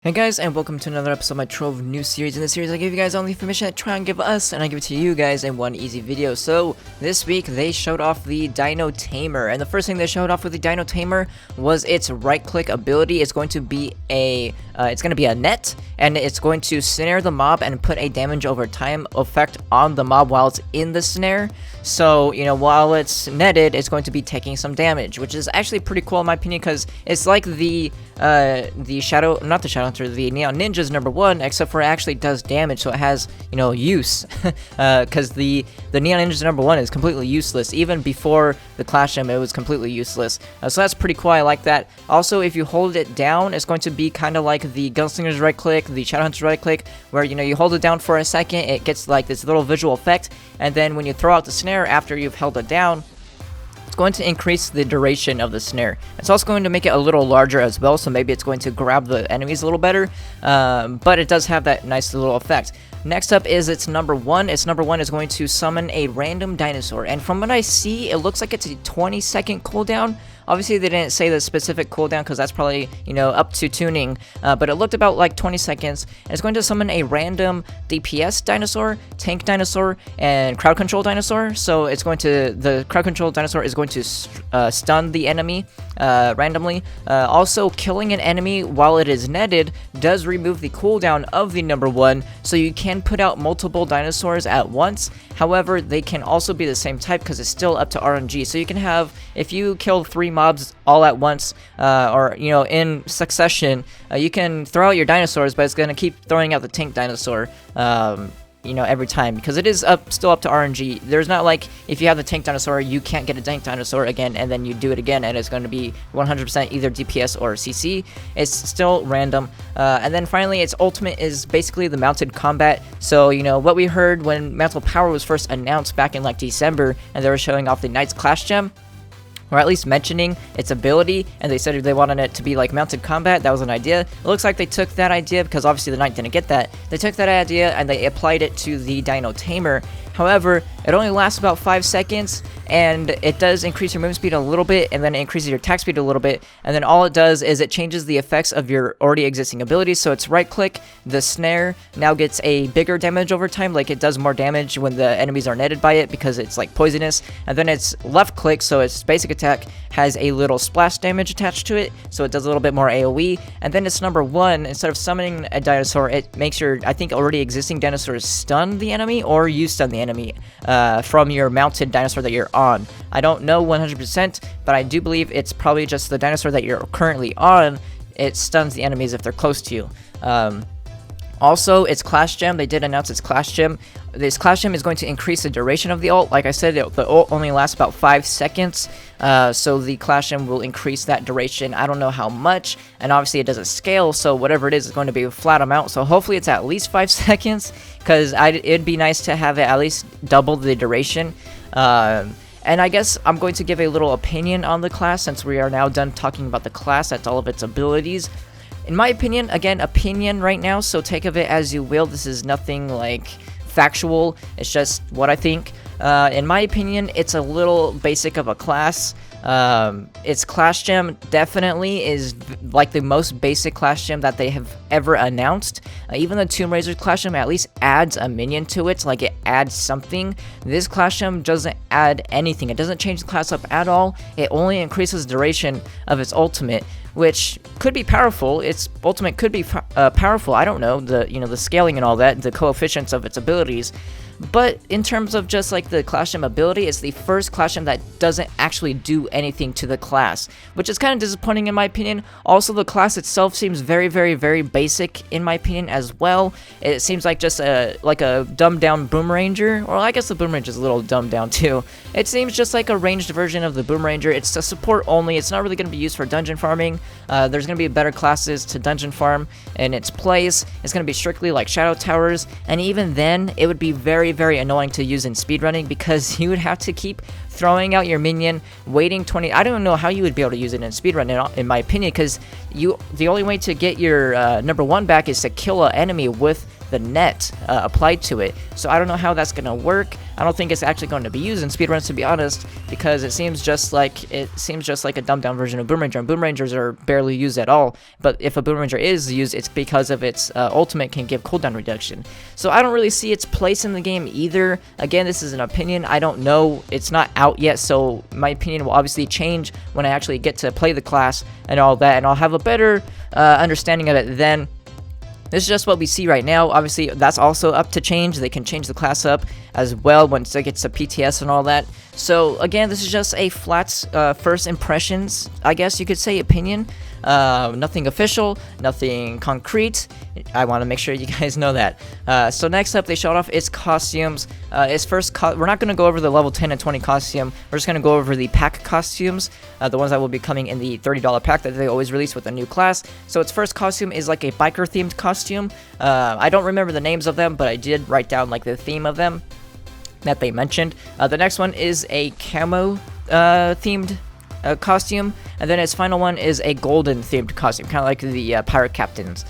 Hey guys, and welcome to another episode of my Trove new series. In this series, I give you guys all the information that Trion give us, and I give it to you guys in one easy video. So, this week, they showed off the Dino Tamer, and the first thing they showed off with the Dino Tamer was its right-click ability. It's going to be a net, and it's going to snare the mob and put a damage over time effect on the mob while it's in the snare. So, while it's netted, it's going to be taking some damage, which is actually pretty cool in my opinion, because it's like the Neon Ninja's #1, except for it actually does damage, so it has, use. Because the Neon Ninja's #1 is completely useless. Even before the Clash Gem, it was completely useless. So that's pretty cool, I like that. Also, if you hold it down, it's going to be kind of like the Gunslinger's right click, the Shadowhunter's right click, where, you hold it down for a second, it gets like this little visual effect, and then when you throw out the snare after you've held it down, it's going to increase the duration of the snare. It's also going to make it a little larger as well, so maybe it's going to grab the enemies a little better, but it does have that nice little effect. Next up is its #1. Its #1 is going to summon a random dinosaur, and from what I see, it looks like it's a 20-second cooldown. Obviously, they didn't say the specific cooldown because that's probably, up to tuning, but it looked about like 20 seconds. And it's going to summon a random DPS dinosaur, tank dinosaur, and crowd control dinosaur. So the crowd control dinosaur is going to stun the enemy randomly. Also, killing an enemy while it is netted does remove the cooldown of the #1, so you can put out multiple dinosaurs at once. However, they can also be the same type because it's still up to RNG. So you can have, if you kill 3 mobs all at once, or in succession, you can throw out your dinosaurs, but it's going to keep throwing out the tank dinosaur every time, because it is still up to RNG. There's not like, if you have the tank dinosaur, you can't get a tank dinosaur again, and then you do it again, and it's going to be 100% either DPS or CC. It's still random. And then finally, its ultimate is basically the mounted combat. So, what we heard when Mantle Power was first announced back in like December, and they were showing off the Knight's Clash Gem, or at least mentioning its ability, and they said they wanted it to be like mounted combat. That was an idea. It looks like they took that idea, because obviously the Knight didn't get that. They took that idea and they applied it to the Dino Tamer. However, it only lasts about 5 seconds, and it does increase your movement speed a little bit, and then it increases your attack speed a little bit, and then all it does is it changes the effects of your already existing abilities. So it's right click, the snare now gets a bigger damage over time, like it does more damage when the enemies are netted by it because it's like poisonous, and then it's left click, so its basic attack has a little splash damage attached to it, so it does a little bit more AoE, and then its #1, instead of summoning a dinosaur, it makes your, I think, already existing dinosaurs stun the enemy, or you stun the enemy from your mounted dinosaur that you're on. I don't know 100%, but I do believe it's probably just the dinosaur that you're currently on. It stuns the enemies if they're close to you. Also, its Clash Gem, they did announce its Clash Gem. This Clash Gem is going to increase the duration of the ult. Like I said, the ult only lasts about 5 seconds, so the Clash Gem will increase that duration. I don't know how much, and obviously it doesn't scale, so whatever it is going to be a flat amount. So hopefully it's at least 5 seconds, because it'd be nice to have it at least double the duration. And I guess I'm going to give a little opinion on the class, since we are now done talking about the class. That's all of its abilities. In my opinion, again, opinion right now, so take of it as you will. This is nothing like factual, it's just what I think. In my opinion, it's a little basic of a class. Its Clash Gem definitely is like the most basic Clash Gem that they have ever announced. Even the Tomb Raider's Clash Gem at least adds a minion to it, like it adds something. This Clash Gem doesn't add anything. It doesn't change the class up at all. It only increases the duration of its ultimate, which could be powerful. Its ultimate could be powerful. I don't know, the scaling and all that, the coefficients of its abilities. But in terms of just like the Clash Gem ability, it's the first Clash Gem that doesn't actually do anything to the class, which is kind of disappointing in my opinion. Also, the class itself seems very, very, very basic in my opinion as well. It seems like just a dumbed down Boomeranger, or I guess the Boomeranger is a little dumbed down too. It seems just like a ranged version of the Boomeranger. It's a support only. It's not really going to be used for dungeon farming. There's going to be better classes to dungeon farm in its place. It's going to be strictly like Shadow Towers, and even then, it would be very, very annoying to use in speedrunning, because you would have to keep throwing out your minion, waiting 20. I don't know how you would be able to use it in speedrun, in my opinion, because the only way to get your #1 back is to kill an enemy with the net applied to it. So I don't know how that's gonna work. I don't think it's actually going to be used in speedruns, to be honest, because it seems just like a dumbed down version of Boom Ranger, and Boom Rangers are barely used at all. But if a Boom Ranger is used, it's because of its ultimate can give cooldown reduction. So I don't really see its place in the game either. Again, this is an opinion. I don't know. It's not out yet, so my opinion will obviously change when I actually get to play the class and all that, and I'll have a better understanding of it then. This is just what we see right now. Obviously, that's also up to change. They can change the class up as well once it gets to PTS and all that. So, again, this is just a flat first impressions, I guess you could say, opinion. Nothing official, nothing concrete. I want to make sure you guys know that. So next up, they showed off its costumes. We're not going to go over the level 10 and 20 costume. We're just going to go over the pack costumes, the ones that will be coming in the $30 pack that they always release with a new class. So its first costume is like a biker themed costume. I don't remember the names of them, but I did write down like the theme of them that they mentioned. The next one is a camo themed costume, and then its final one is a golden themed costume, kind of like the pirate captains.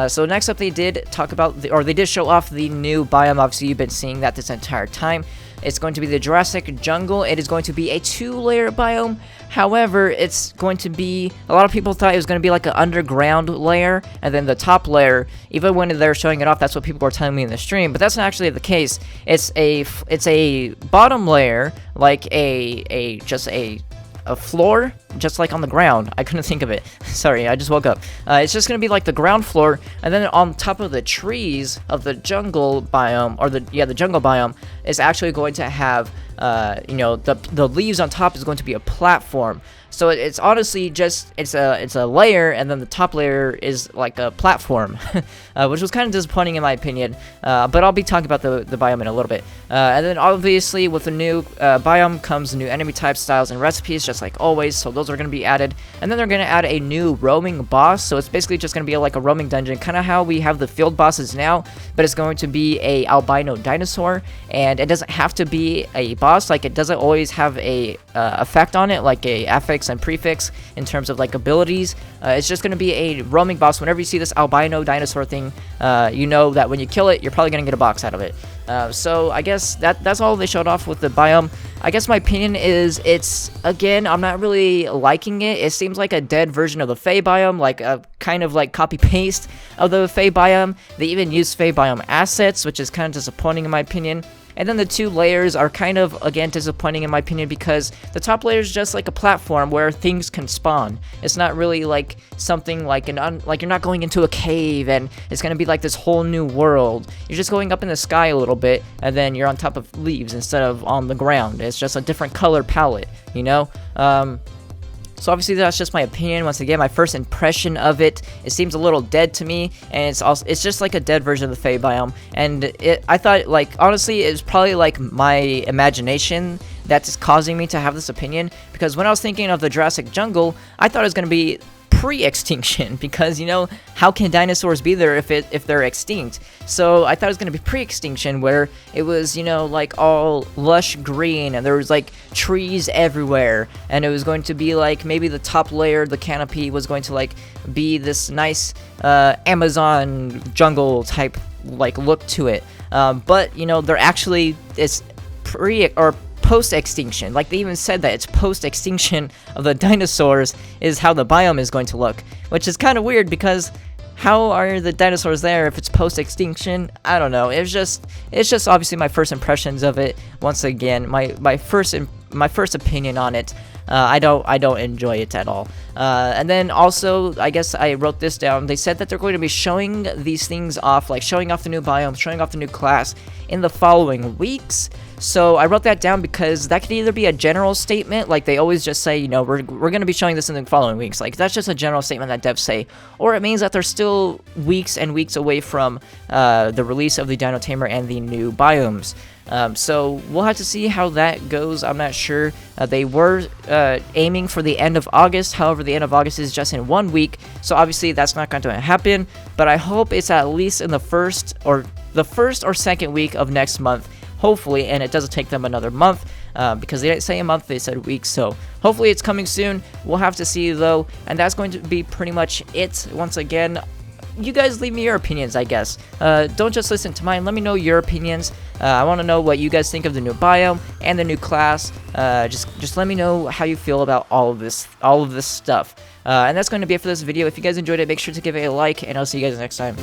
So next up, they did talk about they did show off the new biome. Obviously, you've been seeing that this entire time. It's going to be the Jurassic Jungle. It is going to be a 2-layer biome. However, it's going to be, a lot of people thought it was going to be like an underground layer, and then the top layer, even when they're showing it off, that's what people were telling me in the stream, but that's not actually the case. It's a bottom layer, like just a floor, just like on the ground. I couldn't think of it. Sorry, I just woke up. It's just gonna be like the ground floor, and then on top of the trees of the jungle biome, or the jungle biome, is actually going to have the leaves on top is going to be a platform. So it's honestly just it's a layer, and then the top layer is like a platform, which was kind of disappointing in my opinion. But I'll be talking about the biome in a little bit. And then obviously with the new biome comes new enemy types, styles, and recipes, just like always. So those are going to be added, and then they're going to add a new roaming boss. So it's basically just going to be like a roaming dungeon, kind of how we have the field bosses now, but it's going to be a albino dinosaur, and it doesn't have to be a boss. Like, it doesn't always have a effect on it, like a affix and prefix in terms of like abilities. It's just going to be a roaming boss. Whenever you see this albino dinosaur thing, you know that when you kill it, you're probably going to get a box out of it. So I guess that's all they showed off with the biome. I guess my opinion is again, I'm not really liking it. It seems like a dead version of the Fey biome, like a kind of like copy-paste of the Fey biome. They even use Fey biome assets, which is kind of disappointing in my opinion. And then the two layers are kind of, again, disappointing in my opinion, because the top layer is just like a platform where things can spawn. It's not really like something like like you're not going into a cave and it's going to be like this whole new world. You're just going up in the sky a little bit, and then you're on top of leaves instead of on the ground. It's just a different color palette, you know? So obviously that's just my opinion. Once again, my first impression of it. It seems a little dead to me, and it's just like a dead version of the Fey biome. And I thought, like, honestly, it's probably like my imagination that's causing me to have this opinion, because when I was thinking of the Jurassic Jungle, I thought it was gonna be pre-extinction, because, you know, how can dinosaurs be there if they're extinct? So I thought it was going to be pre-extinction, where it was, you know, like all lush green, and there was like trees everywhere, and it was going to be like maybe the top layer, the canopy, was going to like be this nice Amazon jungle type like look to it. But, you know, they're actually, it's post-extinction. Like, they even said that it's post-extinction of the dinosaurs is how the biome is going to look, which is kind of weird, because how are the dinosaurs there if it's post-extinction? I don't know. It's just obviously my first impressions of it. Once again, my first opinion on it. I don't enjoy it at all. And then also, I guess I wrote this down. They said that they're going to be showing these things off, like showing off the new biome, showing off the new class in the following weeks. So I wrote that down because that could either be a general statement, like they always just say, you know, we're going to be showing this in the following weeks. Like, that's just a general statement that devs say. Or it means that they're still weeks and weeks away from the release of the Dino Tamer and the new biomes. So we'll have to see how that goes. I'm not sure. They were aiming for the end of August. However, the end of August is just in 1 week, so obviously that's not going to happen. But I hope it's at least in the first or second week of next month, hopefully, and it doesn't take them another month, because they didn't say a month, they said weeks. So hopefully it's coming soon. We'll have to see though, and that's going to be pretty much it. Once again, you guys leave me your opinions, I guess. Don't just listen to mine. Let me know your opinions. I want to know what you guys think of the new biome and the new class. Just let me know how you feel about all of this stuff. And that's going to be it for this video. If you guys enjoyed it, make sure to give it a like, and I'll see you guys next time.